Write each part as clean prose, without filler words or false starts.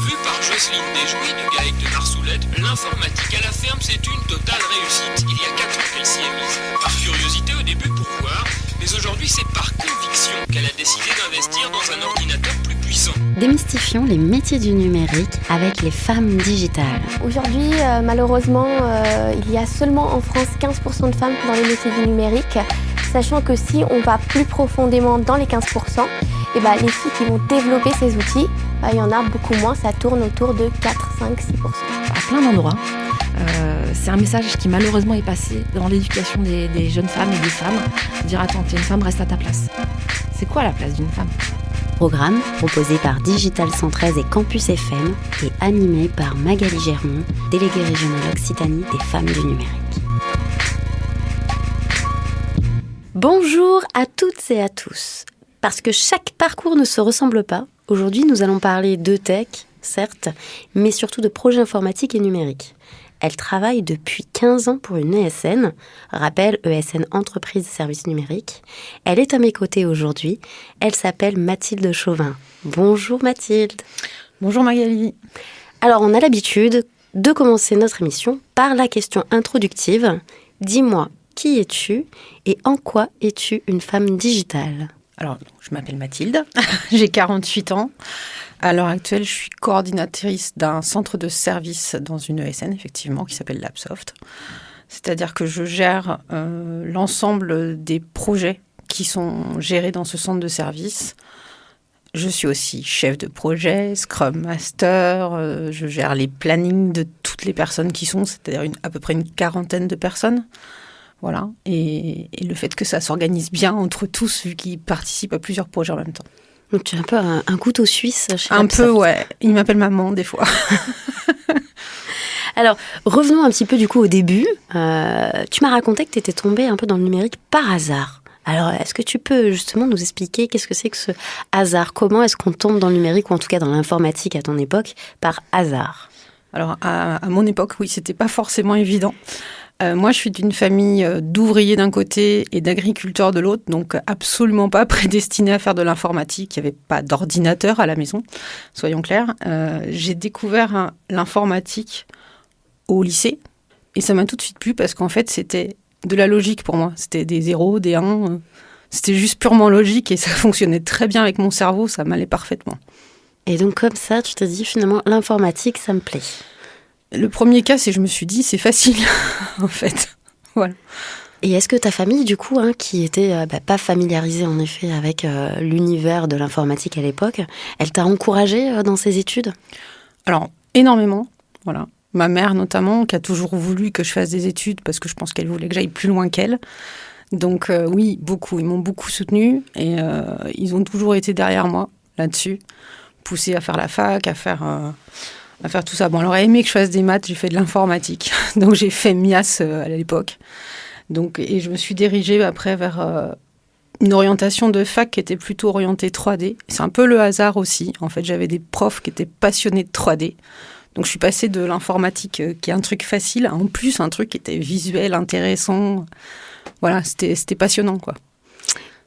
Vu par Jocelyne Desjouy du GAEC de Narsoulette, l'informatique à la ferme c'est une totale réussite. Il y a 4 ans qu'elle s'y est mise. Par curiosité au début pour voir, mais aujourd'hui c'est par conviction qu'elle a décidé d'investir dans un ordinateur plus puissant. Démystifions les métiers du numérique avec les femmes digitales. Aujourd'hui, malheureusement, il y a seulement en France 15% de femmes dans les métiers du numérique, sachant que si on va plus profondément dans les 15%, les filles qui vont développer ces outils, il y en a beaucoup moins, ça tourne autour de 4, 5, 6%. À plein d'endroits. C'est un message qui malheureusement est passé dans l'éducation des jeunes femmes et des femmes. Dire attends, t'es une femme, reste à ta place. C'est quoi la place d'une femme ? Programme proposé par Digital 113 et Campus FM et animé par Magali Germont, déléguée régionale Occitanie des femmes du numérique. Bonjour à toutes et à tous. Parce que chaque parcours ne se ressemble pas, aujourd'hui nous allons parler de tech, certes, mais surtout de projets informatiques et numériques. Elle travaille depuis 15 ans pour une ESN, rappel ESN Entreprise Services Numériques. Elle est à mes côtés aujourd'hui. Elle s'appelle Mathilde Chauvin. Bonjour Mathilde. Bonjour Magali. Alors on a l'habitude de commencer notre émission par la question introductive. Dis-moi, qui es-tu et en quoi es-tu une femme digitale ? Alors, je m'appelle Mathilde, j'ai 48 ans. À l'heure actuelle, je suis coordinatrice d'un centre de service dans une ESN, effectivement, qui s'appelle Labsoft. C'est-à-dire que je gère l'ensemble des projets qui sont gérés dans ce centre de service. Je suis aussi chef de projet, Scrum Master, je gère les plannings de toutes les personnes qui sont, c'est-à-dire à peu près une quarantaine de personnes. Voilà, et le fait que ça s'organise bien entre tous, vu qu'ils participent à plusieurs projets en même temps. Donc tu es un peu un couteau suisse chez Un Labsoft. peu, ouais. Il m'appelle maman, des fois. Alors, revenons un petit peu du coup au début. Tu m'as raconté que tu étais tombée un peu dans le numérique par hasard. Alors, est-ce que tu peux justement nous expliquer qu'est-ce que c'est que ce hasard ? Comment est-ce qu'on tombe dans le numérique, ou en tout cas dans l'informatique à ton époque, par hasard ? Alors, à mon époque, oui, c'était pas forcément évident. Moi, je suis d'une famille d'ouvriers d'un côté et d'agriculteurs de l'autre, donc absolument pas prédestinée à faire de l'informatique. Il n'y avait pas d'ordinateur à la maison, soyons clairs. J'ai découvert l'informatique au lycée et ça m'a tout de suite plu parce qu'en fait, c'était de la logique pour moi. C'était des 0, des 1. C'était juste purement logique et ça fonctionnait très bien avec mon cerveau, ça m'allait parfaitement. Et donc comme ça, tu te dis finalement, l'informatique, ça me plaît. Le premier cas, c'est que je me suis dit, c'est facile, en fait. Voilà. Et est-ce que ta famille, du coup, qui était pas familiarisée en effet avec l'univers de l'informatique à l'époque, elle t'a encouragée dans ses études ? Alors, énormément, voilà. Ma mère, notamment, qui a toujours voulu que je fasse des études parce que je pense qu'elle voulait que j'aille plus loin qu'elle. Donc, oui, beaucoup. Ils m'ont beaucoup soutenue et ils ont toujours été derrière moi, là-dessus. Poussée à faire la fac, à faire tout ça. Bon, elle aurait aimé que je fasse des maths, j'ai fait de l'informatique. Donc, j'ai fait MIAS à l'époque. Donc, et je me suis dirigée après vers une orientation de fac qui était plutôt orientée 3D. C'est un peu le hasard aussi. En fait, j'avais des profs qui étaient passionnés de 3D. Donc, je suis passée de l'informatique, qui est un truc facile, à en plus un truc qui était visuel, intéressant. Voilà, c'était passionnant, quoi.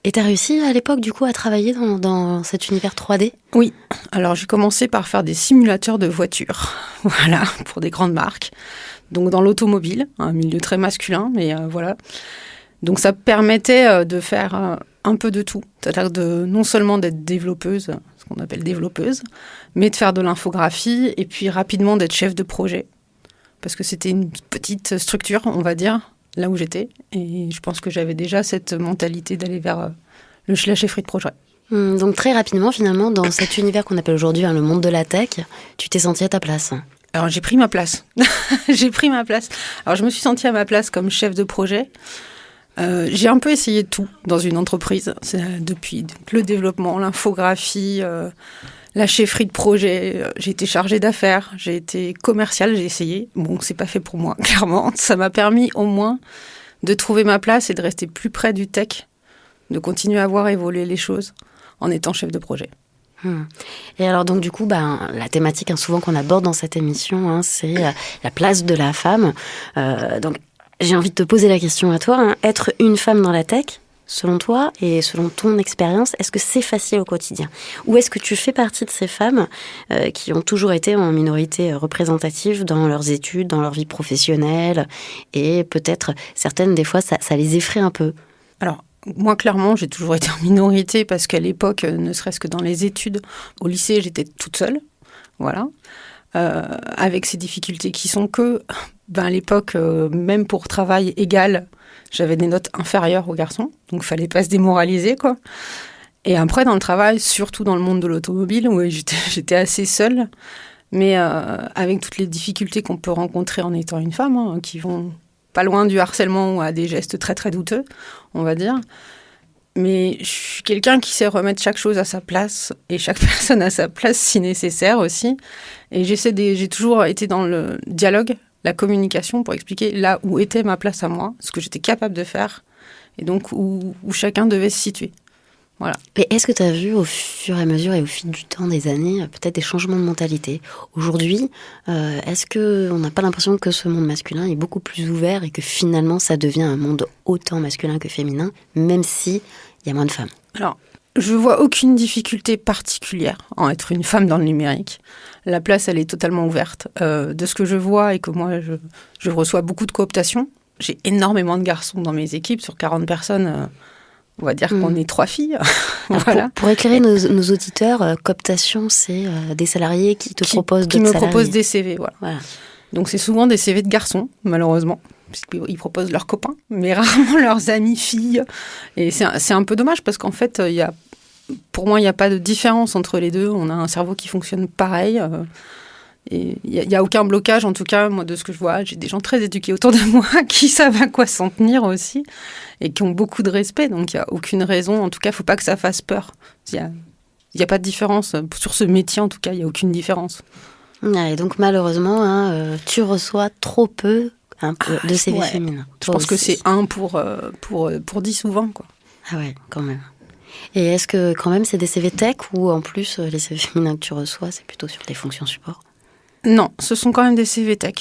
Et tu as réussi à l'époque, du coup, à travailler dans cet univers 3D ? Oui. Alors, j'ai commencé par faire des simulateurs de voitures, voilà, pour des grandes marques. Donc, dans l'automobile, un milieu très masculin, mais voilà. Donc, ça permettait de faire un peu de tout. C'est-à-dire non seulement d'être développeuse, ce qu'on appelle développeuse, mais de faire de l'infographie et puis rapidement d'être chef de projet. Parce que c'était une petite structure, on va dire, là où j'étais. Et je pense que j'avais déjà cette mentalité d'aller vers la chefferie de projet. Donc très rapidement, finalement, dans cet univers qu'on appelle aujourd'hui le monde de la tech, tu t'es sentie à ta place. Alors j'ai pris ma place. Alors je me suis sentie à ma place comme chef de projet. J'ai un peu essayé de tout dans une entreprise. C'est depuis le développement, l'infographie, la chefferie de projet. J'ai été chargée d'affaires, j'ai été commerciale, j'ai essayé. Bon, c'est pas fait pour moi, clairement. Ça m'a permis au moins de trouver ma place et de rester plus près du tech, de continuer à voir évoluer les choses en étant chef de projet. Et alors donc du coup, la thématique souvent qu'on aborde dans cette émission, c'est la place de la femme. Donc j'ai envie de te poser la question à toi. Être une femme dans la tech, selon toi et selon ton expérience, est-ce que c'est facile au quotidien? Ou est-ce que tu fais partie de ces femmes qui ont toujours été en minorité représentative dans leurs études, dans leur vie professionnelle, et peut-être certaines, des fois, ça les effraie un peu? Alors, moi, clairement, j'ai toujours été en minorité parce qu'à l'époque, ne serait-ce que dans les études, au lycée, j'étais toute seule. Voilà. Avec ces difficultés qui sont que, à l'époque, même pour travail égal, j'avais des notes inférieures aux garçons. Donc, il ne fallait pas se démoraliser, quoi. Et après, dans le travail, surtout dans le monde de l'automobile, où j'étais assez seule, mais avec toutes les difficultés qu'on peut rencontrer en étant une femme, hein, qui vont pas loin du harcèlement ou à des gestes très très douteux, on va dire. Mais je suis quelqu'un qui sait remettre chaque chose à sa place et chaque personne à sa place si nécessaire aussi. Et j'ai toujours été dans le dialogue, la communication pour expliquer là où était ma place à moi, ce que j'étais capable de faire et donc où chacun devait se situer. Voilà. Et est-ce que tu as vu au fur et à mesure et au fil du temps des années peut-être des changements de mentalité? Aujourd'hui, est-ce qu'on n'a pas l'impression que ce monde masculin est beaucoup plus ouvert et que finalement ça devient un monde autant masculin que féminin, même s'il y a moins de femmes? Alors, je vois aucune difficulté particulière en être une femme dans le numérique. La place, elle est totalement ouverte. De ce que je vois et que moi, je reçois beaucoup de cooptation. J'ai énormément de garçons dans mes équipes, sur 40 personnes. On va dire qu'on est 3 filles. Voilà. Pour éclairer nos auditeurs, cooptation, c'est des salariés qui te proposent d'autres salariés. Qui me proposent des CV, voilà. Donc c'est souvent des CV de garçons, malheureusement, puisqu'ils proposent leurs copains, mais rarement leurs amies filles. Et c'est un peu dommage, parce qu'en fait, pour moi, il n'y a pas de différence entre les deux. On a un cerveau qui fonctionne pareil. Et il n'y a aucun blocage, en tout cas, moi, de ce que je vois. J'ai des gens très éduqués autour de moi qui savent à quoi s'en tenir aussi et qui ont beaucoup de respect. Donc, il n'y a aucune raison. En tout cas, il ne faut pas que ça fasse peur. Il n'y a pas de différence. Sur ce métier, en tout cas, il n'y a aucune différence. Et donc, malheureusement, tu reçois trop peu de CV féminins. Je pense que c'est 1 pour 10 ou 20, quoi. Ah ouais, quand même. Et est-ce que, quand même, c'est des CV tech ou en plus, les CV féminins que tu reçois, c'est plutôt sur des fonctions support? Non, ce sont quand même des CV tech.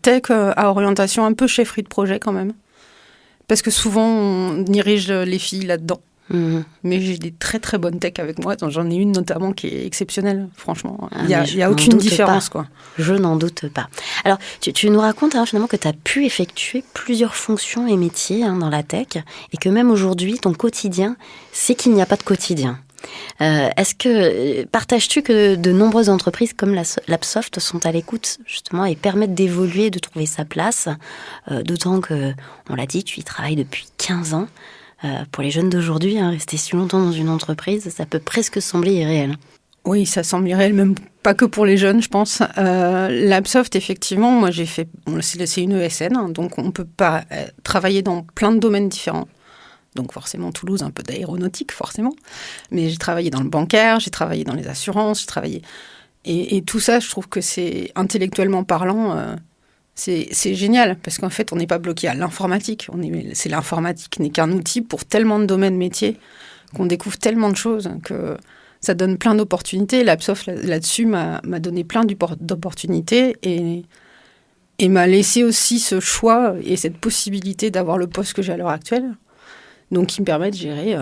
Tech à orientation un peu chefferie de projet quand même. Parce que souvent, on dirige les filles là-dedans. Mmh. Mais j'ai des très très bonnes tech avec moi. J'en ai une notamment qui est exceptionnelle, franchement. Il n'y a aucune différence, quoi. Je n'en doute pas. Alors, tu nous racontes finalement que tu as pu effectuer plusieurs fonctions et métiers dans la tech et que même aujourd'hui, ton quotidien, c'est qu'il n'y a pas de quotidien. Partages-tu que de nombreuses entreprises comme l'Apsoft sont à l'écoute justement et permettent d'évoluer, de trouver sa place, d'autant que, on l'a dit, tu y travailles depuis 15 ans. Pour les jeunes d'aujourd'hui, rester si longtemps dans une entreprise, ça peut presque sembler irréel. Oui, ça semble irréel, même pas que pour les jeunes, je pense. L'Apsoft, effectivement, moi j'ai fait, c'est une ESN, donc on peut pas travailler dans plein de domaines différents. Donc forcément Toulouse, un peu d'aéronautique forcément. Mais j'ai travaillé dans le bancaire, j'ai travaillé dans les assurances, j'ai travaillé... Et tout ça, je trouve que c'est, intellectuellement parlant, c'est génial. Parce qu'en fait, on n'est pas bloqué à l'informatique. C'est l'informatique n'est qu'un outil pour tellement de domaines métiers qu'on découvre tellement de choses que ça donne plein d'opportunités. L'Apsoft, là-dessus, m'a donné plein d'opportunités et m'a laissé aussi ce choix et cette possibilité d'avoir le poste que j'ai à l'heure actuelle. Donc, qui me permet de gérer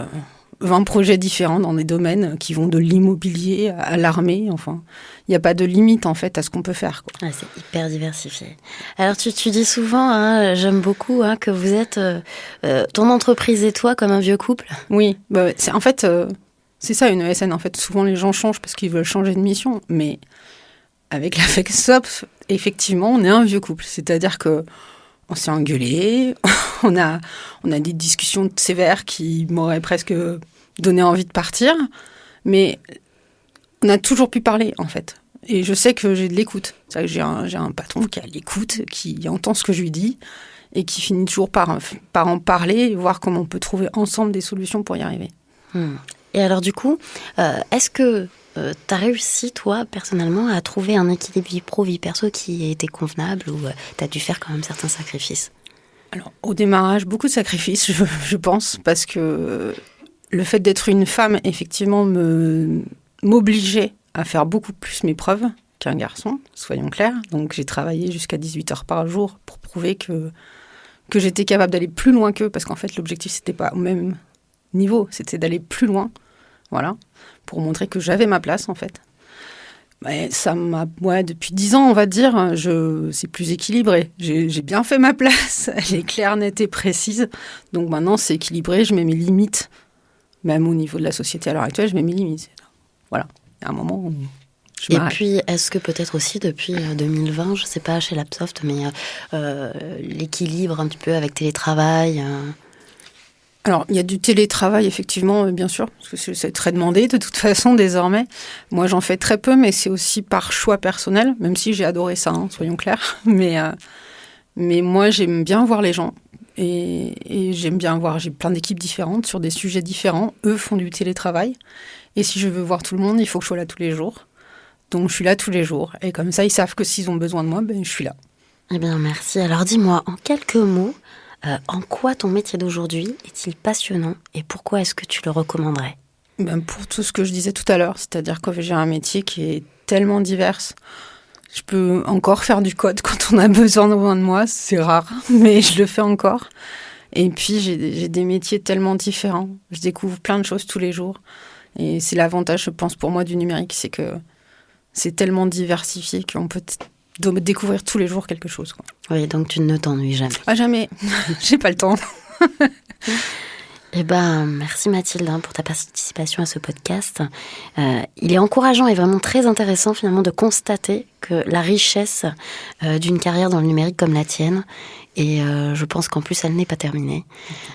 20 projets différents dans des domaines qui vont de l'immobilier à l'armée. Enfin, il n'y a pas de limite, en fait, à ce qu'on peut faire, quoi. C'est hyper diversifié. Alors, tu dis souvent, j'aime beaucoup, que vous êtes, ton entreprise et toi, comme un vieux couple. Oui, en fait, c'est ça, une ESN. En fait, souvent, les gens changent parce qu'ils veulent changer de mission. Mais avec la FlexSoft, effectivement, on est un vieux couple. C'est-à-dire que on s'est engueulé, on a des discussions sévères qui m'auraient presque donné envie de partir, mais on a toujours pu parler, en fait. Et je sais que j'ai de l'écoute. C'est-à-dire que j'ai un patron qui a l'écoute, qui entend ce que je lui dis, et qui finit toujours par en parler et voir comment on peut trouver ensemble des solutions pour y arriver. Et alors du coup, est-ce que tu as réussi, toi, personnellement, à trouver un équilibre vie pro, vie perso qui était convenable ou tu as dû faire quand même certains sacrifices? Alors, au démarrage, beaucoup de sacrifices, je pense, parce que le fait d'être une femme, effectivement, m'obligeait à faire beaucoup plus mes preuves qu'un garçon, soyons clairs. Donc, j'ai travaillé jusqu'à 18 heures par jour pour prouver que j'étais capable d'aller plus loin qu'eux, parce qu'en fait, l'objectif, c'était pas même niveau, c'était d'aller plus loin, voilà, pour montrer que j'avais ma place, en fait. Mais ça m'a, depuis 10 ans, on va dire, c'est plus équilibré. J'ai bien fait ma place, elle est claire, nette et précise. Donc maintenant, c'est équilibré, je mets mes limites. Même au niveau de la société à l'heure actuelle, je mets mes limites. Voilà, il y a un moment où je m'arrête. Et puis, est-ce que peut-être aussi depuis 2020, je ne sais pas, chez Lapsoft, mais l'équilibre un petit peu avec télétravail Alors, il y a du télétravail, effectivement, bien sûr, parce que c'est très demandé de toute façon désormais. Moi, j'en fais très peu, mais c'est aussi par choix personnel, même si j'ai adoré ça, soyons clairs. Mais moi, j'aime bien voir les gens. Et j'aime bien voir, j'ai plein d'équipes différentes sur des sujets différents. Eux font du télétravail. Et si je veux voir tout le monde, il faut que je sois là tous les jours. Donc, je suis là tous les jours. Et comme ça, ils savent que s'ils ont besoin de moi, je suis là. Eh bien, merci. Alors, dis-moi, en quelques mots, en quoi ton métier d'aujourd'hui est-il passionnant et pourquoi est-ce que tu le recommanderais ? Pour tout ce que je disais tout à l'heure, c'est-à-dire que j'ai un métier qui est tellement divers. Je peux encore faire du code quand on a besoin de moi, c'est rare, mais je le fais encore. Et puis, j'ai des métiers tellement différents. Je découvre plein de choses tous les jours. Et c'est l'avantage, je pense, pour moi, du numérique, c'est que c'est tellement diversifié qu'on peut découvrir tous les jours quelque chose, quoi. Oui, donc tu ne t'ennuies jamais. Ah, jamais. J'ai pas le temps. Eh ben, merci Mathilde pour ta participation à ce podcast. Il est encourageant et vraiment très intéressant finalement de constater que la richesse d'une carrière dans le numérique comme la tienne, et je pense qu'en plus elle n'est pas terminée.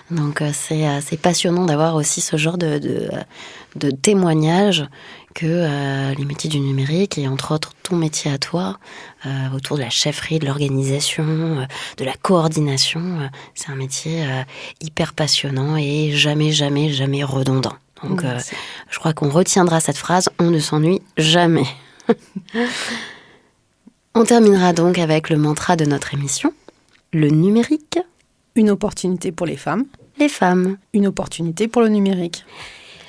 Donc c'est passionnant d'avoir aussi ce genre de témoignages que les métiers du numérique et entre autres ton métier à toi, autour de la chefferie, de l'organisation, de la coordination, c'est un métier hyper passionnant et jamais redondant. Donc je crois qu'on retiendra cette phrase, on ne s'ennuie jamais. On terminera donc avec le mantra de notre émission, le numérique. Une opportunité pour les femmes. Les femmes. Une opportunité pour le numérique.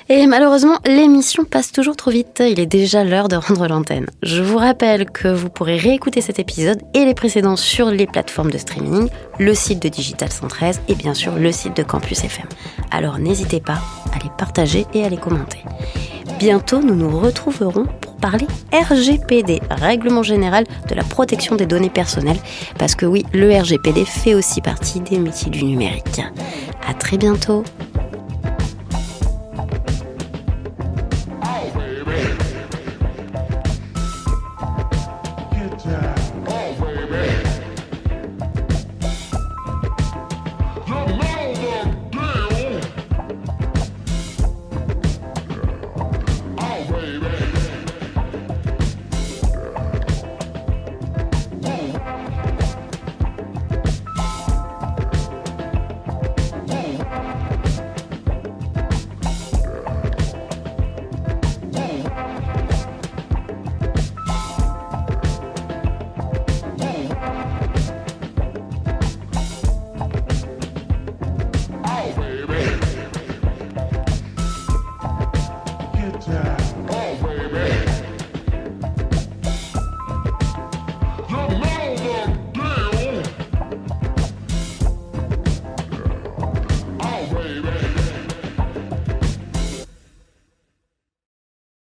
Et malheureusement, l'émission passe toujours trop vite. Il est déjà l'heure de rendre l'antenne. Je vous rappelle que vous pourrez réécouter cet épisode et les précédents sur les plateformes de streaming, le site de Digital 113 et bien sûr le site de Campus FM. Alors n'hésitez pas à les partager et à les commenter. Bientôt, nous nous retrouverons pour parler RGPD, Règlement Général de la Protection des Données Personnelles, parce que oui, le RGPD fait aussi partie des métiers du numérique. À très bientôt. Get down.